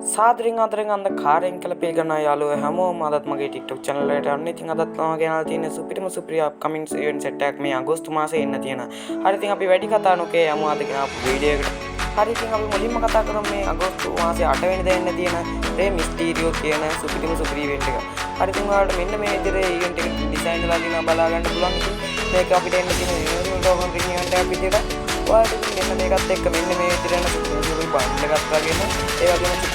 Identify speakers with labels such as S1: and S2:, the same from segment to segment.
S1: සාදරෙන් ආදරෙන් අන්ද කාරෙන් කියලා පිළිගන්නා යාළුවෝ හැමෝම අදත් මගේ TikTok channel එකට අන්න ඉතින් අදත් මම ගෙනල්ලා තියෙන සුපිරිම සුපිරි අප්කමින් event set එකක් මේ අගෝස්තු මාසේ එන්න තියෙන. හරි ඉතින් අපි වැඩි කතා නොකේ යමු අද ගෙන ආපු වීඩියෝ එකට. හරි ඉතින් අපි මුලින්ම කතා කරමු මේ අගෝස්තු මාසේ 8 වෙනිදා එන්න තියෙන මේ මිස්ටීරියෝ කියන සුපිරිම සුපිරි event එක. හරි ඉතින් ඔයාලට මෙන්න මේ විදිහේ event එක ඩිසයින් කරලා තියෙනවා බලා ගන්න පුළුවන්. ඉතින් මේක අපිට එන්න තියෙන universal token ring event එකක් විදිහට. ඔයාලට මෙන්න මේකත් එක්ක මෙන්න මේ විදිහට යන සුපිරි බණ්ඩ් එකක් වගේම ඒ වගේම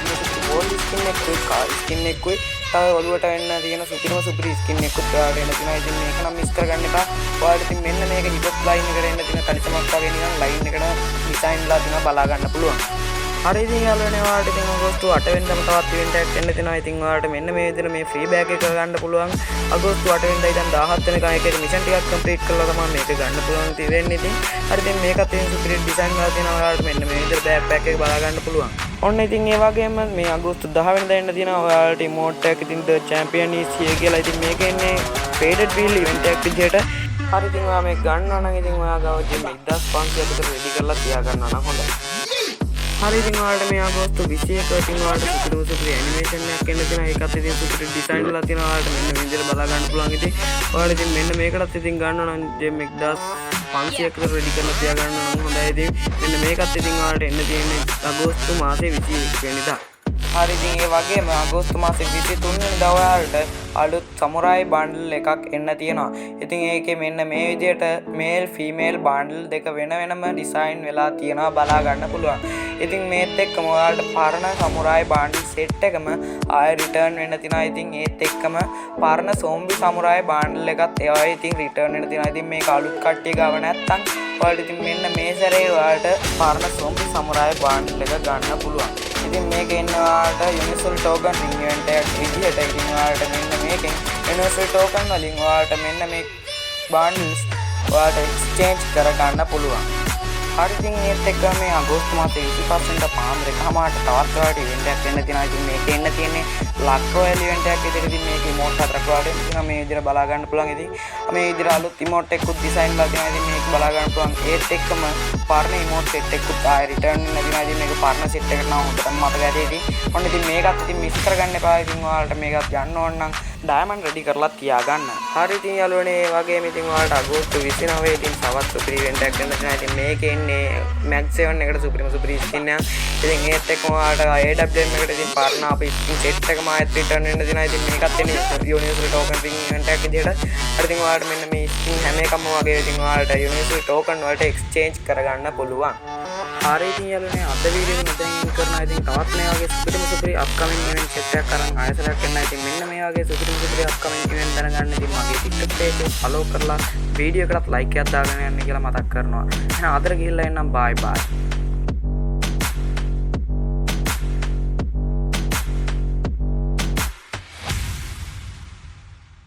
S1: गोल्ड स्किन एक कार स्किन एक कोई तब ඔලුවට එන්න තියෙන සුපිරිම සුපිරි ස්කින් එකක් උඩට එන්න තියෙනවා. ඉතින් මේක නම් මිස් කරගන්න එපා. ඔයාලට ඉතින් මෙන්න මේක හිටොප් ලයින් එකට එන්න තියෙන කලිසමක් වගේ නිකන් ලයින් එකට ඩිසයින් ලා තියෙනවා බලා ගන්න පුළුවන්. හරි ඉතින් යාළුවනේ ඔයාලට ඉතින් අගෝස්තු 8 වෙනිදාම තවත් ඉවෙන්ට් එකක් එන්න තියෙනවා. ඉතින් ඔයාලට මෙන්න මේ විදිහට මේ ෆ්‍රී බෑග් එක ගන්න පුළුවන්. අගෝස්තු 8 වෙනිදා ඉඳන් 17 වෙනිකන් එකේ මිෂන් ටිකක් කම්ප්ලීට් කරලා තමයි මේක ගන්න පුළුවන් තියෙන්නේ. ඉතින් හරි ඉතින් මේකත් තියෙන සුපිරි ඩිසයින් වල තියෙනවා. ඔයාලට මෙන්න මේ විදිහට බෑග් පැක් එක බලා ගන්න පුළුවන්. ඔන්න ඉතින් ඒ වගේම මේ අගෝස්තු 10 වෙනිදා එන්න තියෙනවා. ඔයාලට ඉමෝට් එකක් ඉතින් The Champion is here කියලා. ඉතින් මේක එන්නේ faded wheel event එකක් විදිහට. හරි ඉතින් ඔයා මේක ගන්නවා නම් ඉතින් ඔයා ගාව ජිම් 1500 විතර රෙඩි කරලා තියා ගන්නවා නම් හොඳයි. හරි ඉතින් ඔයාලට මේ අගෝස්තු 21 ඉතින් ඔයාලට සුපිරි ඇනිමේෂන් එකක් එන්න තියෙනවා. ඒකත් ඉතින් සුපිරි ඩිසයින් වල තියෙනවා. ඔයාලට මෙන්න මේ විදිහට බලා ගන්න පුළුවන්. ඉතින් ඔයාලට ඉතින් මෙන්න මේකටත් ඉතින් ගන්නවා නම් ජිම් 1500 විතර රෙඩි කරලා තියා ගන්නවා නම් හොඳයි. ඉතින් මෙන්න මේකත් ඉතින් ඔයාලට එන්න තියෙන්නේ අගෝස්තු මාසේ 21 වෙනිදා. හරි ඉතින් ඒ වගේම අගෝස්තු මාසේ 23 වෙනිදා ඔයාලට අලුත් සමුරායි බන්ඩල් එකක් එන්න තියෙනවා. ඉතින් ඒකේ මෙන්න මේ විදිහට මේල් ෆීමේල් බන්ඩල් දෙක වෙන වෙනම ඩිසයින් වෙලා තියෙනවා බලා ගන්න පුළුවන්. ඉතින් මේත් එක්කම ඔයාලට පරණ සමුරායි බන්ඩල් සෙට් එකම ආයෙ රිටර්න් වෙන්න තියෙනවා. ඉතින් ඒත් එක්කම පරණ සෝම්බි සමුරායි බන්ඩල් එකත් ඒවයි ඉතින් රිටර්න් වෙන්න තියෙනවා. ඉතින් මේක අලුත් කට්ටිය ගාව නැත්තම් ඔයාලට ඉතින් මෙන්න මේ සැරේ ඔයාලට පරණ සෝම්බි සමුරායි බන්ඩල් එක ගන්න පුළුවන්. ඉතින් මේක එන්නවාට යුනිවර්සල් ටෝකන් රින් ඉවෙන්ට් එකක් විදිහට. ඉතින් ඔයාලට මෙන්න මේකෙන් යුනිවර්සල් ටෝකන් වලින් ඔයාලට මෙන්න මේ බන්ඩල්ස් ඔයාලට එක්ස්චේන්ජ් කර ගන්න පුළුවන්. හරි ඉතින් ඒත් එක්ක මේ අගෝස්තු මාසේ 25 වෙනිදා පාන්දර එකමාරට තවත් ඔයාලට ඉවෙන්ට් එකක් එන්න තියෙනවා. ඉතින් මේක එන්න තියෙන්නේ ලක් රොයල් ඉවෙන්ට් එකක් විදිහට. ඉතින් මේක ඉමෝට් හතරක් වලට ඉතින් මේ විදිහට බලා ගන්න පුළුවන්. ඉතින් මේ විදිහට අලුත් ඉමෝට් එකකුත් ඩිසයින් ලා තියෙනවා. ඉතින් මේක බලා ගන්න පුළුවන්. ඒත් එක්කම පරණ ඉමෝට් සෙට් එකකුත් ආයෙ රිටර්න් වෙන්න තියෙනවා. ඉතින් මේක පරණ සෙට් එකට නම් හොඳටම මතක ඇති. ඉතින් ඔන්න ඉතින් මේකත් ඉතින් මිස් කරගන්න එපා. ඉතින් ඔයාලට මේකත් ගන්න ඕන නම් ඩයමන්ඩ් රෙඩි කරලා තියාගන්න. හරි ඉතින් යාළුවනේ ඒ වගේම ඉතින් ඔයාලට අගෝස්තු 29 ඉතින් තවත් සුපිරි ඉවෙන්ට් එකක් ගන්න තියෙනවා. ඉතින් මේකේ ඉන්නේ මැග් 7 එකට සුපිරිම සුපිරි ස්කින් එකක්. ඉතින් ඒත් එක්කම ඔයාලට AWM එකට ඉතින් පරණ අපේ ස්කින් සෙට් එකම ආයෙත් රිටර්න් වෙන්න තියෙනවා. ඉතින් මේකත් එන්නේ යුනිවර්සල් ටෝකන් රින් ඉවෙන්ට් එකක් විදිහට. හරි ඉතින් ඔයාලට මෙන්න මේ ස්කින් හැම එකම වගේ ඉතින් ඔයාලට යුනිවර්සල් ටෝකන් වලට එක්ස්චේන්ජ් කරගන්න පුළුවන්. හරි ඉතින් යාළුවනේ අද වීඩියෝ එක මෙතනින් කරනවා. ඉතින් තවත් මේ වගේ සුපිරිම සුපිරි අප්කමින් ඉවෙන්ට් සෙට් එකක් අරන් ආයෙසරක් එන්න. ඉතින් මෙන්න මේ වගේ සුපිරිම සුපිරි අප්කමින් ඉවෙන්ට් දැනගන්න ඉතින් මගේ TikTok page එක follow කරලා වීඩියෝ එකකට like එකක් දාගෙන යන්න කියලා මතක් කරනවා. එහෙනම් අදට ගිහිල්ලා එන්නම් bye bye.